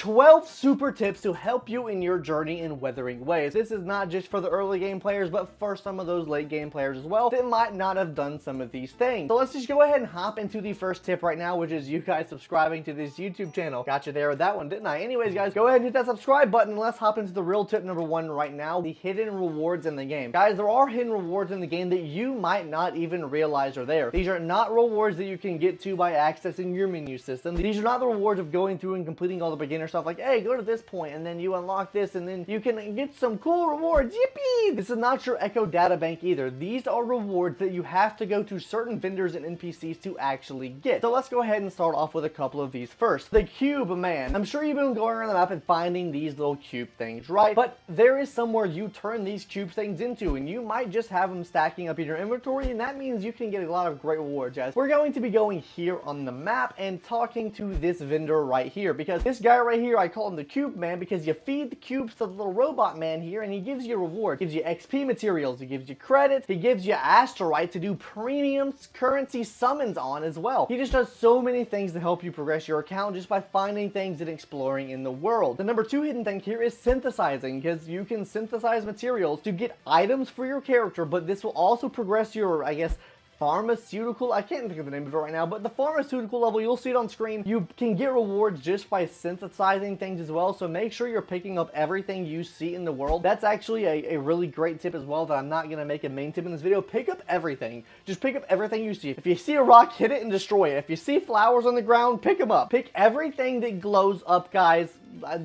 12 super tips to help you in your journey in Wuthering Waves. This is not just for the early game players, but for some of those late game players as well that might not have done some of these things. So let's just go ahead and hop into the first tip right now, which is you guys subscribing to this YouTube channel. Got you there with that one, didn't I? Anyways, guys, go ahead and hit that subscribe button and let's hop into the real tip number one right now, the hidden rewards in the game. Guys, there are hidden rewards in the game that you might not even realize are there. These are not rewards that you can get to by accessing your menu system. These are not the rewards of going through and completing all the beginner stuff like, hey, go to this point and then you unlock this and then you can get some cool rewards. Yippee! This is not your Echo data bank either. These are rewards that you have to go to certain vendors and NPCs to actually get. So let's go ahead and start off with a couple of these first. The cube man. I'm sure you've been going around the map and finding these little cube things, right? But there is somewhere you turn these cube things into, and you might just have them stacking up in your inventory, and that means you can get a lot of great rewards, guys. We're going to be going here on the map and talking to this vendor right here, because this guy right here, I call him the cube man because you feed the cubes to the little robot man here and he gives you rewards. He gives you XP materials, he gives you credits, he gives you asterite to do premium currency summons on as well. He just does so many things to help you progress your account just by finding things and exploring in the world. The number two hidden thing here is synthesizing, because you can synthesize materials to get items for your character, but this will also progress your, I guess, pharmaceutical, I can't think of the name of it right now, but the pharmaceutical level, you'll see it on screen. You can get rewards just by synthesizing things as well, so make sure you're picking up everything you see in the world. That's actually a really great tip as well that I'm not going to make a main tip in this video. Pick up everything. Just pick up everything you see. If you see a rock, hit it and destroy it. If you see flowers on the ground, pick them up. Pick everything that glows up, guys.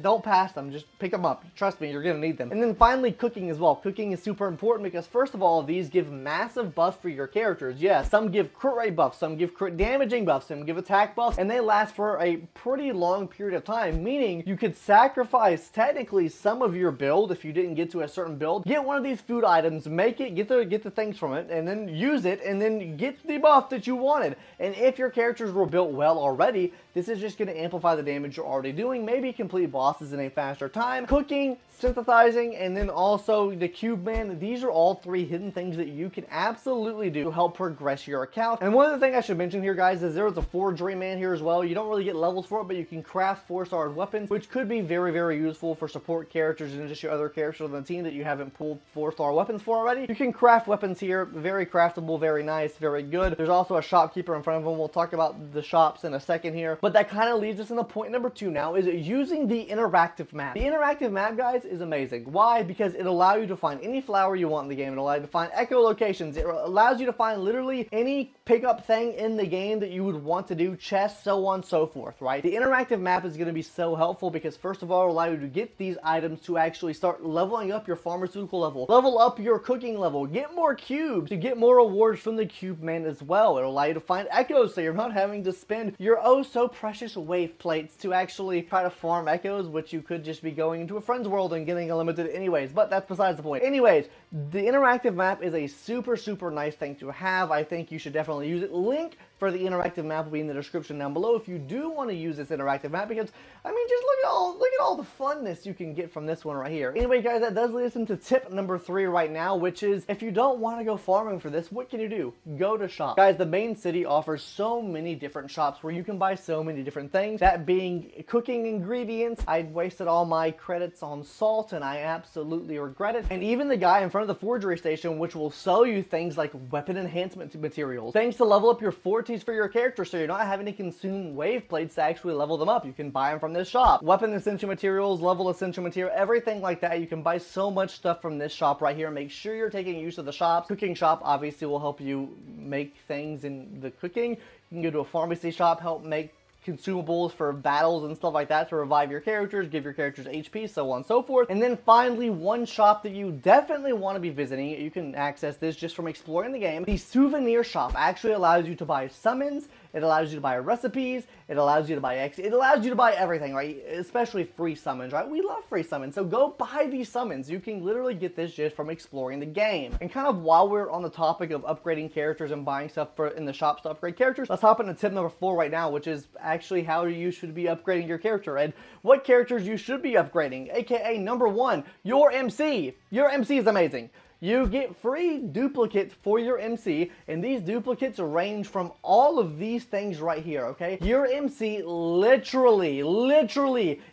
Don't pass them, just pick them up. Trust me, you're gonna need them. And then finally, cooking as well. Cooking is super important because first of all, these give massive buffs for your characters. Yes, some give crit rate buffs, some give crit damaging buffs, some give attack buffs, and they last for a pretty long period of time, meaning you could sacrifice technically some of your build if you didn't get to a certain build. Get one of these food items, make it, get the things from it, and then use it, and then get the buff that you wanted. And if your characters were built well already, this is just going to amplify the damage you're already doing, maybe complete bosses in a faster time. Cooking, synthesizing, and then also the cube man. These are all three hidden things that you can absolutely do to help progress your account. And one of the things I should mention here, guys, is there is a forgery man here as well. You don't really get levels for it, but you can craft 4-star weapons, which could be very, very useful for support characters and just your other characters on the team that you haven't pulled 4-star weapons for already. You can craft weapons here. Very craftable, very nice, very good. There's also a shopkeeper in front of them. We'll talk about the shops in a second here. But that kind of leads us into point number two now, is using the interactive map. The interactive map, guys, is amazing. Why? Because it allows you to find any flower you want in the game. It allows you to find echolocations. It allows you to find literally any pickup thing in the game that you would want to do, chests, so on and so forth, right? The interactive map is going to be so helpful because first of all, it allows you to get these items to actually start leveling up your pharmaceutical level, level up your cooking level, get more cubes, to get more rewards from the cube man as well. It'll allow you to find echoes so you're not having to spend your oh so precious wave plates to actually try to farm echoes, which you could just be going into a friend's world and getting unlimited anyways, but that's besides the point. Anyways, the interactive map is a super, super nice thing to have. I think you should definitely use it. Link for the interactive map will be in the description down below if you do want to use this interactive map, because I mean, just look at all the funness you can get from this one right here. Anyway, guys, that does lead us into tip number 3 right now, which is if you don't want to go farming for this, what can you do? Go to shop. Guys, the main city offers so many different shops where you can buy so many different things, that being cooking ingredients. I wasted all my credits on salt and I absolutely regret it. And even the guy in front of the forgery station, which will sell you things like weapon enhancement materials, things to level up your forties for your character so you're not having to consume wave plates to actually level them up. You can buy them from this shop. Weapon essential materials, level essential material, everything like that. You can buy so much stuff from this shop right here. Make sure you're taking use of the shop. Cooking shop obviously will help you make things in the cooking. You can go to a pharmacy shop, help make consumables for battles and stuff like that to revive your characters, give your characters HP, so on and so forth. And then finally, one shop that you definitely want to be visiting, you can access this just from exploring the game. The souvenir shop actually allows you to buy summons, it allows you to buy recipes, it allows you to buy X, it allows you to buy everything, right? Especially free summons, right? We love free summons, so go buy these summons. You can literally get this just from exploring the game. And kind of while we're on the topic of upgrading characters and buying stuff in the shops to upgrade characters, let's hop into tip number 4 right now, which is actually how you should be upgrading your character and what characters you should be upgrading, aka number 1, your MC. Your MC is amazing. you get free duplicates for your MC, and these duplicates range from all of these things right here, okay? Your MC literally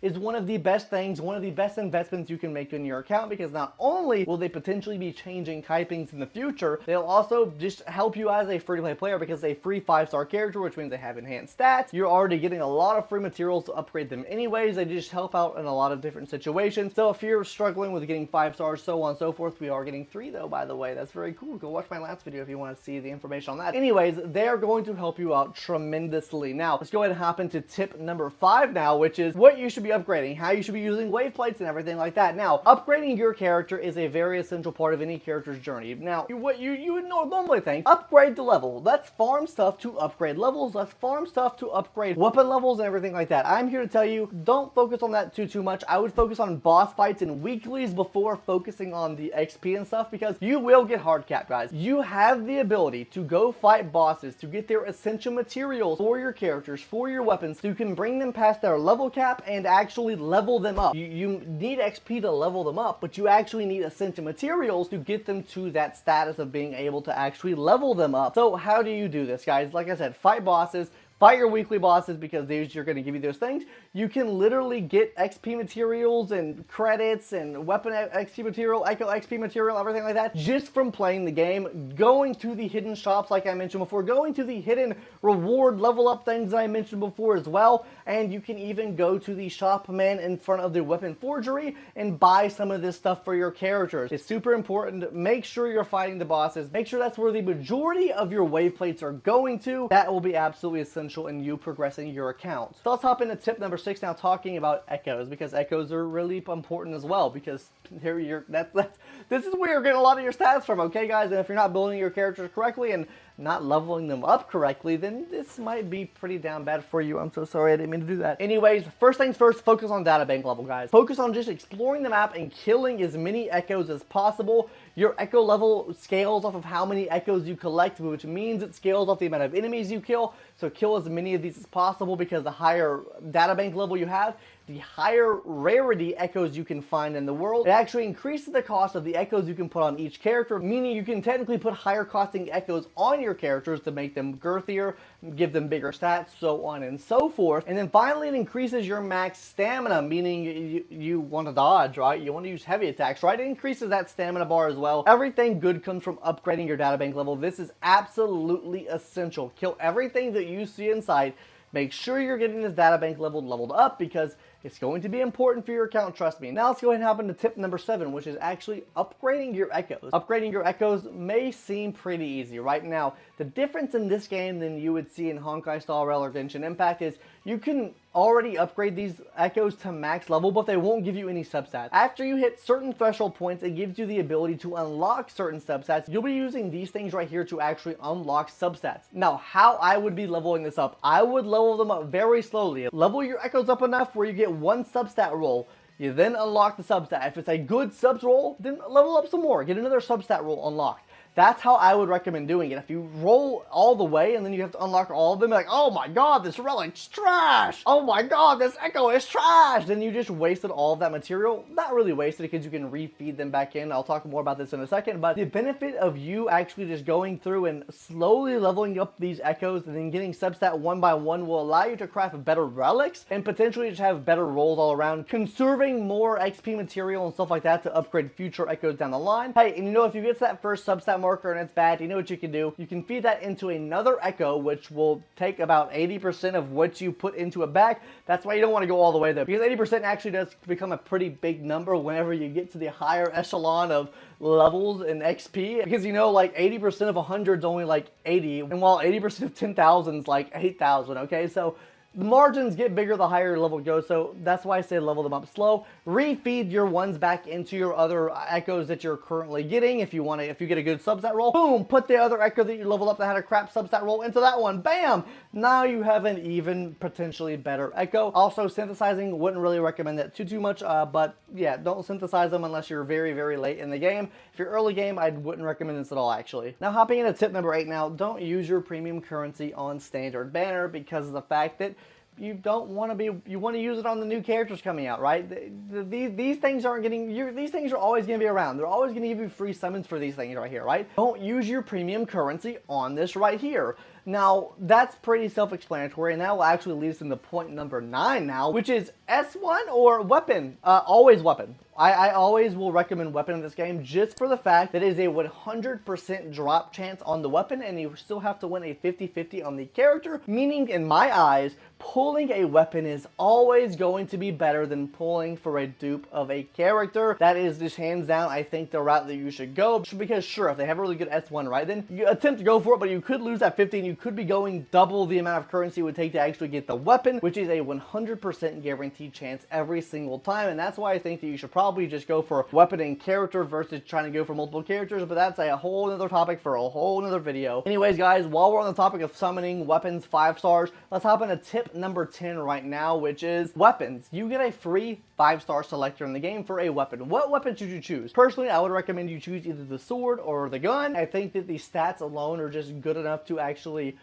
is one of the best things, one of the best investments you can make in your account, because not only will they potentially be changing typings in the future, they'll also just help you as a free-to-play player because they free 5-star character, which means they have enhanced stats. You're already getting a lot of free materials to upgrade them anyways. They just help out in a lot of different situations. So if you're struggling with getting 5 stars, so on and so forth, we are getting 3 though, by the way. That's very cool. Go watch my last video if you want to see the information on that. Anyways, they're going to help you out tremendously. Now, let's go ahead and hop into tip number 5 now, which is what you should be upgrading, how you should be using wave plates and everything like that. Now, upgrading your character is a very essential part of any character's journey. Now, what you would normally think, upgrade the level. Let's farm stuff to upgrade levels. Let's farm stuff to upgrade weapon levels and everything like that. I'm here to tell you, don't focus on that too much. I would focus on boss fights and weeklies before focusing on the XP and stuff, because you will get hard capped, guys. You have the ability to go fight bosses, to get their essential materials for your characters, for your weapons, so you can bring them past their level cap and actually level them up. You need XP to level them up, but you actually need essential materials to get them to that status of being able to actually level them up. So how do you do this, guys? Like I said, fight bosses, fight your weekly bosses, because these are going to give you those things. You can literally get XP materials and credits and weapon XP material, Echo XP material, everything like that, just from playing the game, going to the hidden shops like I mentioned before, going to the hidden reward level up things that I mentioned before as well, and you can even go to the shop man in front of the weapon forgery and buy some of this stuff for your characters. It's super important. Make sure you're fighting the bosses. Make sure that's where the majority of your wave plates are going to. That will be absolutely essential in you progressing your account. So let's hop into tip number 6 now, talking about echoes, because echoes are really important as well, because here this is where you're getting a lot of your stats from, okay guys? And if you're not building your characters correctly and not leveling them up correctly, then this might be pretty down bad for you. I'm so sorry, I didn't mean to do that. Anyways, first things first, focus on data bank level, guys. Focus on just exploring the map and killing as many echoes as possible. Your echo level scales off of how many echoes you collect, which means it scales off the amount of enemies you kill. So kill as many of these as possible, because the higher data bank level you have, the higher rarity echoes you can find in the world. It actually increases the cost of the echoes you can put on each character, meaning you can technically put higher costing echoes on your characters to make them girthier, give them bigger stats, so on and so forth. And then finally, it increases your max stamina, meaning you want to dodge, right? You want to use heavy attacks, right? It increases that stamina bar as well. Everything good comes from upgrading your data bank level. This is absolutely essential. Kill everything that you see in sight. Make sure you're getting this data bank leveled up, because it's going to be important for your account, trust me. Now let's go ahead and hop into tip number 7, which is actually upgrading your echoes. Upgrading your echoes may seem pretty easy right now. The difference in this game than you would see in Honkai Star Rail or Genshin Impact is you can already upgrade these echoes to max level, but they won't give you any substats. After you hit certain threshold points, it gives you the ability to unlock certain substats. You'll be using these things right here to actually unlock substats. Now, how I would be leveling this up, I would level them up very slowly. Level your echoes up enough where you get one substat roll. You then unlock the substat. If it's a good subs roll, then level up some more. Get another substat roll unlocked. That's how I would recommend doing it. If you roll all the way and then you have to unlock all of them, like, oh my god, this relic's trash! Oh my god, this echo is trash! Then you just wasted all of that material. Not really wasted, because you can refeed them back in. I'll talk more about this in a second, but the benefit of you actually just going through and slowly leveling up these echoes and then getting substat one by one will allow you to craft better relics and potentially just have better rolls all around, conserving more XP material and stuff like that to upgrade future echoes down the line. Hey, and you know, if you get to that first substat marker and it's bad, you know what you can do? You can feed that into another echo, which will take about 80% of what you put into it back. That's why you don't want to go all the way though, because 80% actually does become a pretty big number whenever you get to the higher echelon of levels and XP, because you know, like 80% of 100 is only like 80, and while 80% of 10,000 is like 8,000, okay? So the margins get bigger the higher level goes, so that's why I say level them up slow. Refeed your ones back into your other echoes that you're currently getting. If you get a good substat roll, boom, put the other echo that you leveled up that had a crap substat roll into that one, bam! Now you have an even potentially better echo. Also, synthesizing, wouldn't really recommend that too much, but yeah, don't synthesize them unless you're very, very late in the game. If you're early game, I wouldn't recommend this at all, actually. Now, hopping into tip number 8 now, don't use your premium currency on standard banner, because of the fact that you don't want to be, you want to use it on the new characters coming out, right? These things aren't getting, these things are always going to be around. They're always going to give you free summons for these things right here, right? Don't use your premium currency on this right here. Now, that's pretty self-explanatory, and that will actually lead us into point number 9 now, which is S1 or weapon. Always weapon. I always will recommend weapon in this game just for the fact that it is a 100% drop chance on the weapon, and you still have to win a 50-50 on the character, meaning in my eyes, pulling a weapon is always going to be better than pulling for a dupe of a character. That is just hands down, I think, the route that you should go, because sure, if they have a really good S1, right, then you attempt to go for it, but you could lose that 50 and you could be going double the amount of currency it would take to actually get the weapon, which is a 100% guaranteed chance every single time, and that's why I think that you should probably just go for weapon and character versus trying to go for multiple characters, but that's a whole other topic for a whole other video. Anyways, guys, while we're on the topic of summoning weapons 5 stars, let's hop into tip number 10 right now, which is weapons. You get a free 5-star selector in the game for a weapon. What weapon should you choose? Personally, I would recommend you choose either the sword or the gun. I think that the stats alone are just good enough to actually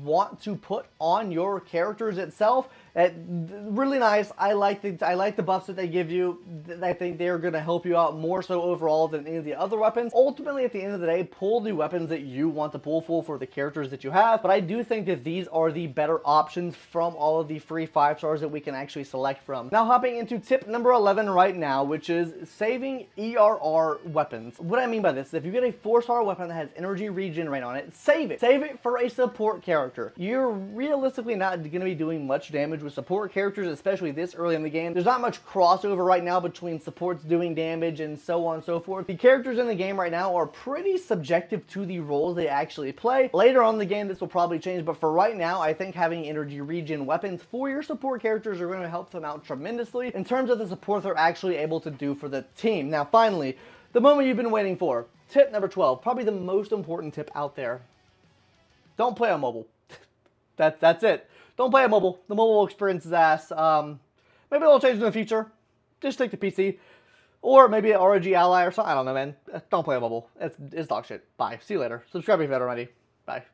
want to put on your characters itself. Really nice. I like the buffs that they give you. I think they're going to help you out more so overall than any of the other weapons. Ultimately, at the end of the day, pull the weapons that you want to pull for the characters that you have, but I do think that these are the better options from all of the free 5 stars that we can actually select from. Now, hopping into tip number 11 right now, which is saving ERR weapons. What I mean by this is if you get a 4-star weapon that has energy regenerate on it, save it. Save it for a support character. You're realistically not going to be doing much damage with support characters, especially this early in the game. There's not much crossover right now between supports doing damage and so on and so forth. The characters in the game right now are pretty subjective to the roles they actually play. Later on in the game, this will probably change, but for right now, I think having energy regen weapons for your support characters are going to help them out tremendously in terms of the support they're actually able to do for the team. Now, finally, the moment you've been waiting for. Tip number 12, probably the most important tip out there. Don't play on mobile. That's it. Don't play on mobile. The mobile experience is ass. Maybe it'll change in the future. Just stick to PC. Or maybe an ROG Ally or something. I don't know, man. Don't play on mobile. It's dog shit. Bye. See you later. Subscribe if you haven't already. Bye.